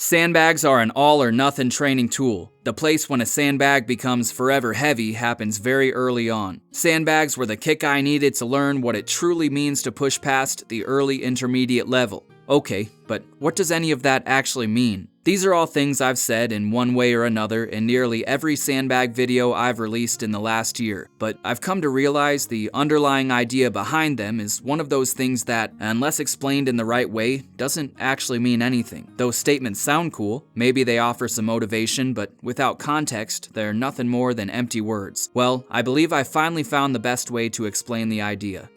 Sandbags are an all-or-nothing training tool. The place when a sandbag becomes forever heavy happens very early on. Sandbags were the kick I needed to learn what it truly means to push past the early intermediate level. Okay, but what does any of that actually mean? These are all things I've said in one way or another in nearly every sandbag video I've released in the last year, but I've come to realize the underlying idea behind them is one of those things that, unless explained in the right way, doesn't actually mean anything. Those statements sound cool, maybe they offer some motivation, but without context, they're nothing more than empty words. Well, I believe I finally found the best way to explain the idea.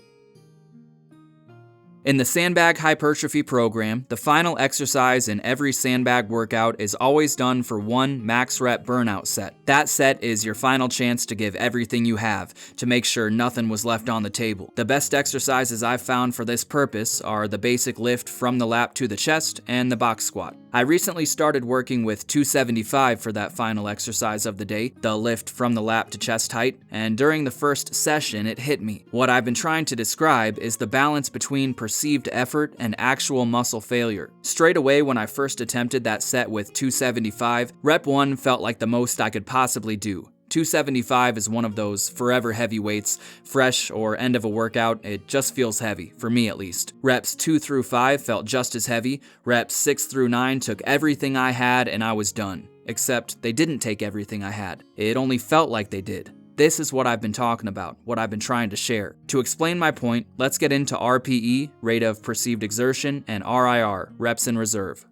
In the Sandbag Hypertrophy program, the final exercise in every sandbag workout is always done for one max rep burnout set. That set is your final chance to give everything you have, to make sure nothing was left on the table. The best exercises I've found for this purpose are the basic lift from the lap to the chest and the box squat. I recently started working with 275 for that final exercise of the day, the lift from the lap to chest height, and during the first session it hit me. What I've been trying to describe is the balance between perceived effort and actual muscle failure. Straight away when I first attempted that set with 275, rep 1 felt like the most I could possibly do. 275 is one of those forever heavy weights, fresh or end of a workout, it just feels heavy, for me at least. Reps 2 through 5 felt just as heavy, reps 6 through 9 took everything I had and I was done. Except they didn't take everything I had. It only felt like they did. This is what I've been talking about, what I've been trying to share. To explain my point, let's get into RPE, rate of perceived exertion, and RIR, reps in reserve.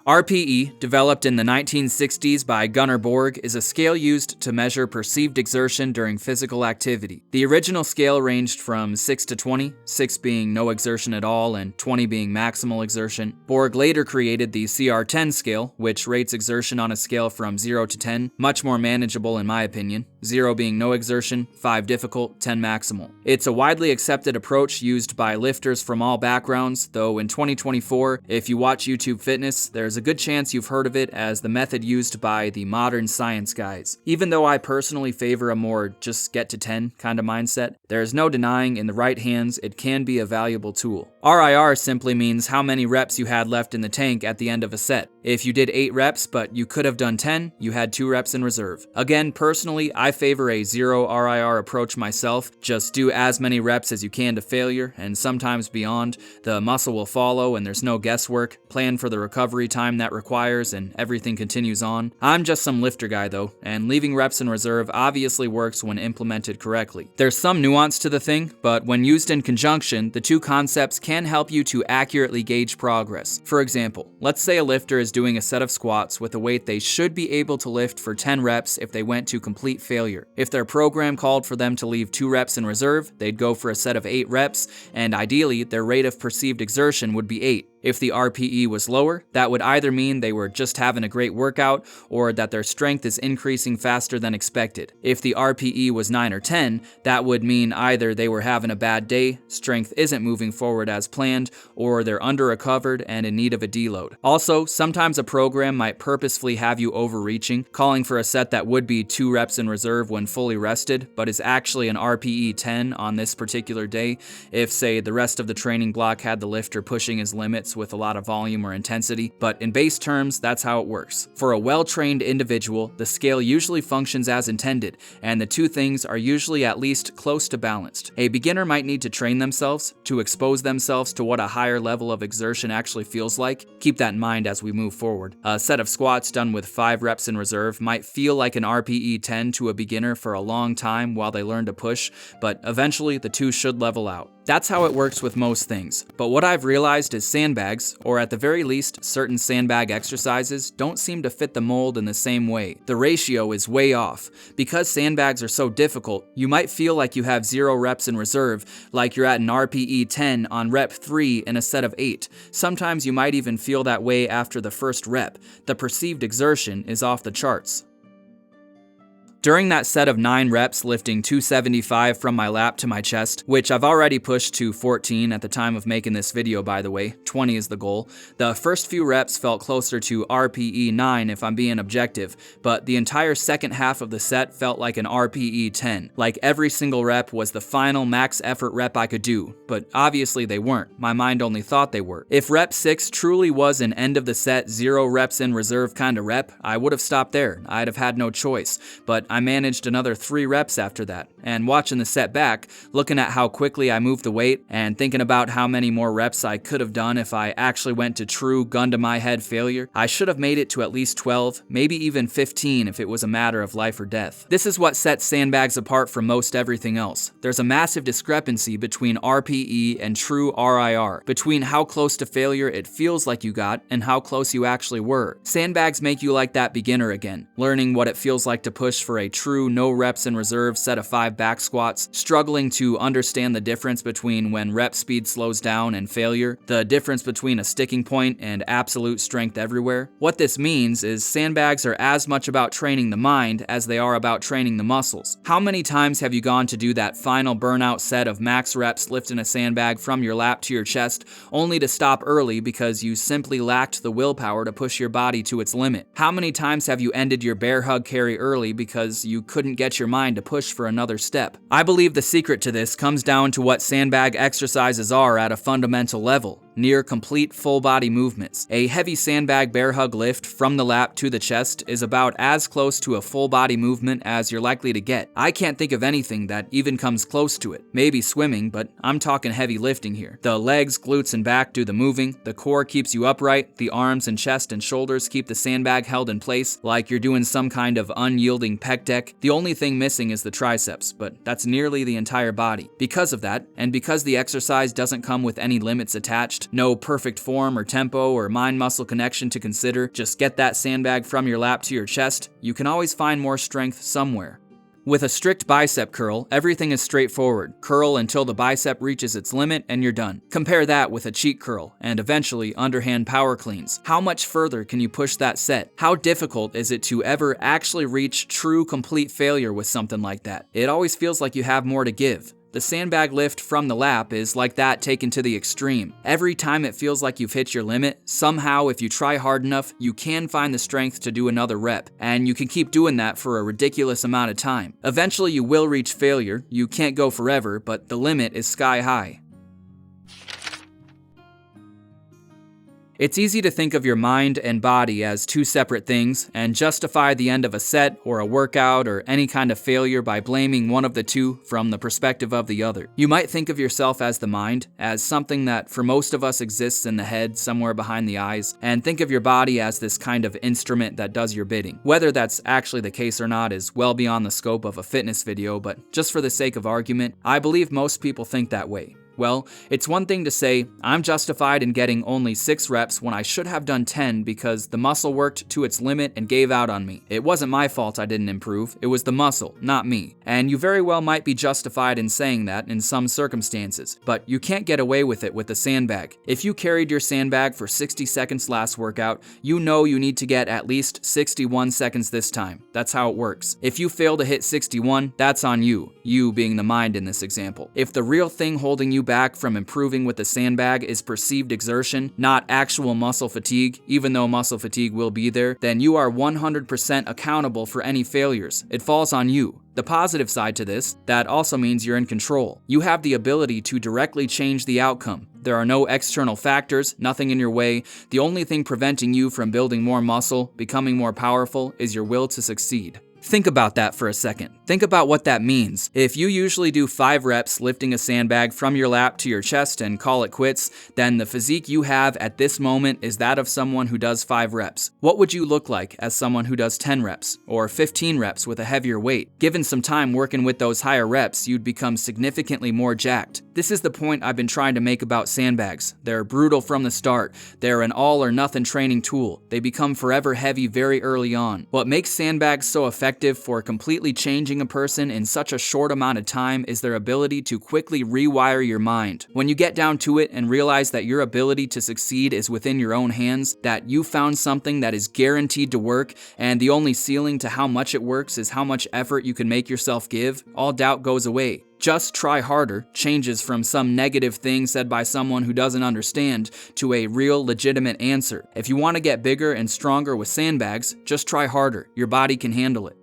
RPE, developed in the 1960s by Gunnar Borg, is a scale used to measure perceived exertion during physical activity. The original scale ranged from 6 to 20, 6 being no exertion at all and 20 being maximal exertion. Borg later created the CR10 scale, which rates exertion on a scale from 0 to 10, much more manageable in my opinion, 0 being no exertion, 5 difficult, 10 maximal. It's a widely accepted approach used by lifters from all backgrounds, though in 2024, if you watch YouTube Fitness, there's a good chance you've heard of it as the method used by the modern science guys. Even though I personally favor a more just get to 10 kind of mindset, there's no denying in the right hands it can be a valuable tool. RIR simply means how many reps you had left in the tank at the end of a set. If you did 8 reps but you could have done 10, you had 2 reps in reserve. Again, personally, I favor a 0 RIR approach myself. Just do as many reps as you can to failure, and sometimes beyond. The muscle will follow and there's no guesswork. Plan for the recovery time that requires and everything continues on. I'm just some lifter guy though, and leaving reps in reserve obviously works when implemented correctly. There's some nuance to the thing, but when used in conjunction, the two concepts can help you to accurately gauge progress. For example, let's say a lifter is doing a set of squats with a weight they should be able to lift for 10 reps if they went to complete failure. If their program called for them to leave 2 reps in reserve, they'd go for a set of 8 reps, and ideally their rate of perceived exertion would be 8. If the RPE was lower, that would either mean they were just having a great workout or that their strength is increasing faster than expected. If the RPE was 9 or 10, that would mean either they were having a bad day, strength isn't moving forward as planned, or they're under-recovered and in need of a deload. Also, sometimes a program might purposefully have you overreaching, calling for a set that would be 2 reps in reserve when fully rested, but is actually an RPE 10 on this particular day, if, say, the rest of the training block had the lifter pushing his limits with a lot of volume or intensity, but in base terms, that's how it works. For a well-trained individual, the scale usually functions as intended, and the two things are usually at least close to balanced. A beginner might need to train themselves, to expose themselves to what a higher level of exertion actually feels like. Keep that in mind as we move forward. A set of squats done with 5 reps in reserve might feel like an RPE 10 to a beginner for a long time while they learn to push, but eventually the two should level out. That's how it works with most things, but what I've realized is sandbags, or at the very least certain sandbag exercises, don't seem to fit the mold in the same way. The ratio is way off. Because sandbags are so difficult, you might feel like you have 0 reps in reserve, like you're at an RPE 10 on rep 3 in a set of 8. Sometimes you might even feel that way after the first rep. The perceived exertion is off the charts. During that set of 9 reps lifting 275 from my lap to my chest, which I've already pushed to 14 at the time of making this video by the way, 20 is the goal, the first few reps felt closer to RPE 9 if I'm being objective, but the entire second half of the set felt like an RPE 10. Like every single rep was the final max effort rep I could do, but obviously they weren't. My mind only thought they were. If rep 6 truly was an end of the set 0 reps in reserve kind of rep, I would have stopped there. I'd have had no choice, but I managed another 3 reps after that. And watching the set back, looking at how quickly I moved the weight, and thinking about how many more reps I could have done if I actually went to true gun-to-my-head failure, I should have made it to at least 12, maybe even 15 if it was a matter of life or death. This is what sets Sandbags apart from most everything else. There's a massive discrepancy between RPE and true RIR, between how close to failure it feels like you got and how close you actually were. Sandbags make you like that beginner again, learning what it feels like to push for a true no reps in reserve set of 5 back squats, struggling to understand the difference between when rep speed slows down and failure, the difference between a sticking point and absolute strength everywhere. What this means is sandbags are as much about training the mind as they are about training the muscles. How many times have you gone to do that final burnout set of max reps lifting a sandbag from your lap to your chest, only to stop early because you simply lacked the willpower to push your body to its limit? How many times have you ended your bear hug carry early because you couldn't get your mind to push for another step? I believe the secret to this comes down to what sandbag exercises are at a fundamental level. Near complete full body movements. A heavy sandbag bear hug lift from the lap to the chest is about as close to a full body movement as you're likely to get. I can't think of anything that even comes close to it. Maybe swimming, but I'm talking heavy lifting here. The legs, glutes, and back do the moving, the core keeps you upright, the arms and chest and shoulders keep the sandbag held in place like you're doing some kind of unyielding pec deck. The only thing missing is the triceps, but that's nearly the entire body. Because of that, and because the exercise doesn't come with any limits attached, no perfect form or tempo or mind-muscle connection to consider, just get that sandbag from your lap to your chest, you can always find more strength somewhere. With a strict bicep curl, everything is straightforward. Curl until the bicep reaches its limit and you're done. Compare that with a cheat curl, and eventually underhand power cleans. How much further can you push that set? How difficult is it to ever actually reach true complete failure with something like that? It always feels like you have more to give. The sandbag lift from the lap is like that taken to the extreme. Every time it feels like you've hit your limit, somehow if you try hard enough, you can find the strength to do another rep, and you can keep doing that for a ridiculous amount of time. Eventually you will reach failure, you can't go forever, but the limit is sky high. It's easy to think of your mind and body as 2 separate things and justify the end of a set or a workout or any kind of failure by blaming one of the two from the perspective of the other. You might think of yourself as the mind, as something that for most of us exists in the head somewhere behind the eyes, and think of your body as this kind of instrument that does your bidding. Whether that's actually the case or not is well beyond the scope of a fitness video, but just for the sake of argument, I believe most people think that way. Well, it's one thing to say, I'm justified in getting only 6 reps when I should have done 10 because the muscle worked to its limit and gave out on me. It wasn't my fault I didn't improve, it was the muscle, not me. And you very well might be justified in saying that in some circumstances, but you can't get away with it with the sandbag. If you carried your sandbag for 60 seconds last workout, you know you need to get at least 61 seconds this time. That's how it works. If you fail to hit 61, that's on you being the mind in this example. If the real thing holding you back from improving with the sandbag is perceived exertion, not actual muscle fatigue, even though muscle fatigue will be there, then you are 100% accountable for any failures. It falls on you. The positive side to this, that also means you're in control. You have the ability to directly change the outcome. There are no external factors, nothing in your way. The only thing preventing you from building more muscle, becoming more powerful, is your will to succeed. Think about that for a second. Think about what that means. If you usually do 5 reps lifting a sandbag from your lap to your chest and call it quits, then the physique you have at this moment is that of someone who does 5 reps. What would you look like as someone who does 10 reps or 15 reps with a heavier weight? Given some time working with those higher reps, you'd become significantly more jacked. This is the point I've been trying to make about sandbags. They're brutal from the start. They're an all or nothing training tool. They become forever heavy very early on. What makes sandbags so effective effective for completely changing a person in such a short amount of time is their ability to quickly rewire your mind. When you get down to it and realize that your ability to succeed is within your own hands, that you found something that is guaranteed to work, and the only ceiling to how much it works is how much effort you can make yourself give, all doubt goes away. Just try harder changes from some negative thing said by someone who doesn't understand to a real legitimate answer. If you want to get bigger and stronger with sandbags, just try harder. Your body can handle it.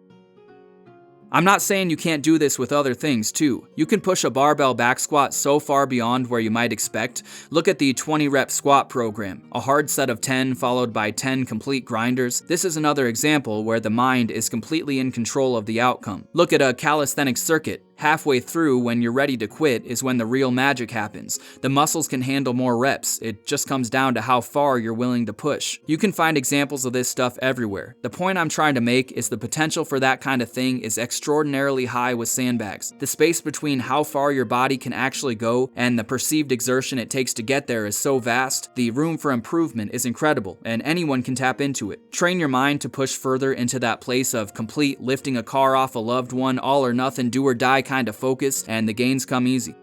I'm not saying you can't do this with other things too. You can push a barbell back squat so far beyond where you might expect. Look at the 20 rep squat program, a hard set of 10 followed by 10 complete grinders. This is another example where the mind is completely in control of the outcome. Look at a calisthenics circuit. Halfway through, when you're ready to quit, is when the real magic happens. The muscles can handle more reps. It just comes down to how far you're willing to push. You can find examples of this stuff everywhere. The point I'm trying to make is the potential for that kind of thing is extraordinarily high with sandbags. The space between how far your body can actually go and the perceived exertion it takes to get there is so vast. The room for improvement is incredible, and anyone can tap into it. Train your mind to push further into that place of complete lifting a car off a loved one, all or nothing, do or die kind of focus, and the gains come easy.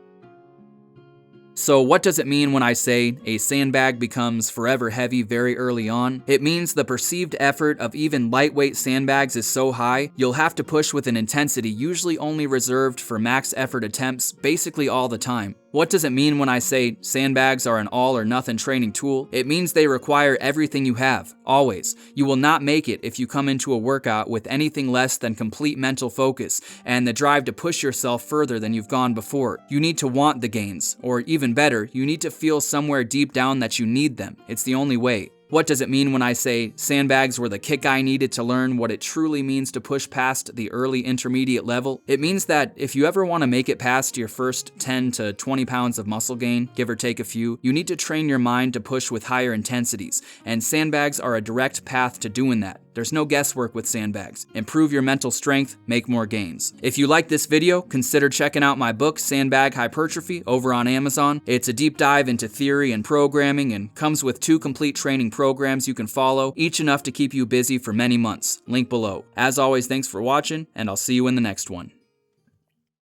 So what does it mean when I say a sandbag becomes forever heavy very early on? It means the perceived effort of even lightweight sandbags is so high, you'll have to push with an intensity usually only reserved for max effort attempts basically all the time. What does it mean when I say sandbags are an all or nothing training tool? It means they require everything you have, always. You will not make it if you come into a workout with anything less than complete mental focus and the drive to push yourself further than you've gone before. You need to want the gains, or even better, you need to feel somewhere deep down that you need them. It's the only way. What does it mean when I say sandbags were the kick I needed to learn what it truly means to push past the early intermediate level? It means that if you ever want to make it past your first 10 to 20 pounds of muscle gain, give or take a few, you need to train your mind to push with higher intensities, and sandbags are a direct path to doing that. There's no guesswork with sandbags. Improve your mental strength, make more gains. If you like this video, consider checking out my book, Sandbag Hypertrophy, over on Amazon. It's a deep dive into theory and programming and comes with 2 complete training programs you can follow, each enough to keep you busy for many months. Link below. As always, thanks for watching, and I'll see you in the next one.